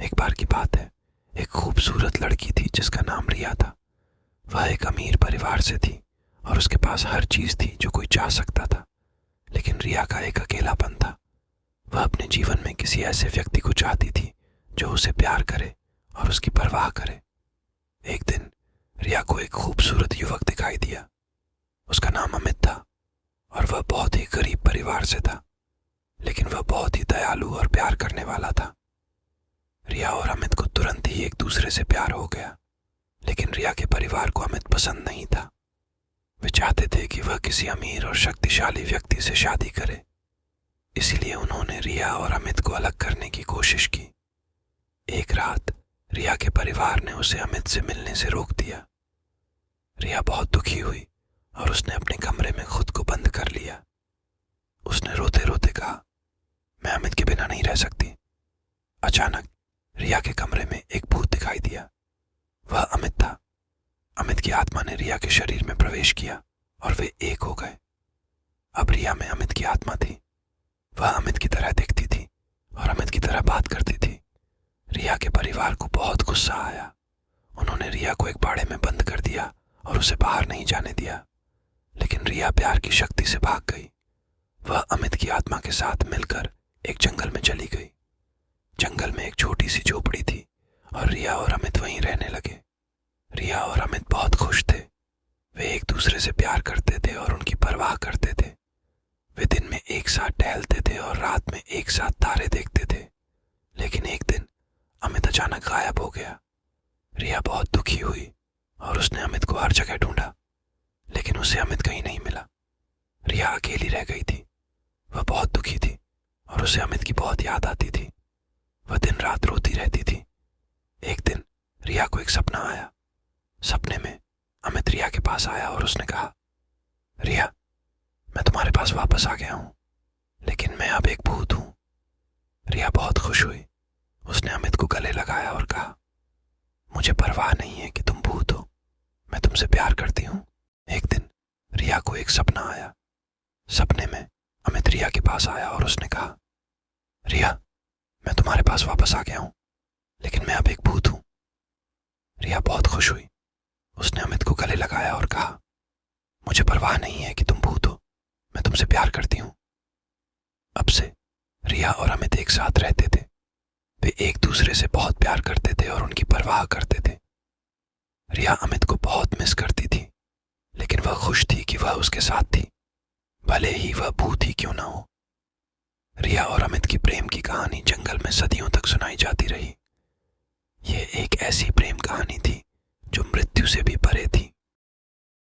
एक बार की बात है, एक खूबसूरत लड़की थी जिसका नाम रिया था। वह एक अमीर परिवार से थी और उसके पास हर चीज थी जो कोई चाह सकता था। लेकिन रिया का एक अकेलापन था। वह अपने जीवन में किसी ऐसे व्यक्ति को चाहती थी जो उसे प्यार करे और उसकी परवाह करे। एक दिन रिया को एक खूबसूरत युवक दिखाई दिया। उसका नाम अमित था और वह बहुत ही गरीब परिवार से था, लेकिन वह बहुत ही दयालु और प्यार करने वाला था। रिया और अमित को तुरंत ही एक दूसरे से प्यार हो गया, लेकिन रिया के परिवार को अमित पसंद नहीं था। वे चाहते थे कि वह किसी अमीर और शक्तिशाली व्यक्ति से शादी करे। इसीलिए उन्होंने रिया और अमित को अलग करने की कोशिश की। एक रात रिया के परिवार ने उसे अमित से मिलने से रोक दिया। रिया बहुत दुखी हुई और उसने अपने कमरे में खुद को बंद कर लिया। उसने रोते रोते कहा, मैं अमित के बिना नहीं रह सकती। अचानक रिया के कमरे में एक भूत दिखाई दिया। वह अमित था। अमित की आत्मा ने रिया के शरीर में प्रवेश किया और वे एक हो गए। अब रिया में अमित की आत्मा थी। वह अमित की तरह दिखती थी और अमित की तरह बात करती थी। रिया के परिवार को बहुत गुस्सा आया। उन्होंने रिया को एक बाड़े में बंद कर दिया और उसे बाहर नहीं जाने दिया। लेकिन रिया प्यार की शक्ति से भाग गई। वह अमित की आत्मा के साथ मिलकर एक जंगल में चली गई। जंगल में एक छोटी सी झोपड़ी थी और रिया और अमित वहीं रहने लगे। रिया और अमित बहुत खुश थे। वे एक दूसरे से प्यार करते थे और उनकी परवाह करते थे। वे दिन में एक साथ टहलते थे और रात में एक साथ तारे देखते थे। लेकिन एक दिन अमित अचानक गायब हो गया। रिया बहुत दुखी हुई और उसने अमित को हर जगह ढूंढा, लेकिन उसे अमित कहीं नहीं मिला। रिया अकेली रह गई थी। वह बहुत दुखी थी और उसे अमित की बहुत याद आती थी। वह दिन रात रोती रहती थी। एक दिन रिया को एक सपना आया। सपने में अमित रिया के पास आया और उसने कहा, रिया, मैं तुम्हारे पास वापस आ गया हूं, लेकिन मैं अब एक भूत हूं। रिया बहुत खुश हुई। उसने अमित को गले लगाया और कहा, मुझे परवाह नहीं है कि तुम भूत हो, मैं तुमसे प्यार करती हूं। एक दिन रिया को एक सपना आया। सपने में अमित रिया के पास आया और उसने कहा, रिया, मैं तुम्हारे पास वापस आ गया हूं, लेकिन मैं अब एक भूत हूं। रिया बहुत खुश हुई। उसने अमित को गले लगाया और कहा, मुझे परवाह नहीं है कि तुम भूत हो, मैं तुमसे प्यार करती हूं। अब से रिया और अमित एक साथ रहते थे। वे एक दूसरे से बहुत प्यार करते थे और उनकी परवाह करते थे। रिया अमित को बहुत मिस करती थी, लेकिन वह खुश थी कि वह उसके साथ थी, भले ही वह भूत ही क्यों ना हो। रिया और अमित की प्रेम की कहानी जंगल में सदियों तक सुनाई जाती रही। यह एक ऐसी प्रेम कहानी थी जो मृत्यु से भी परे थी।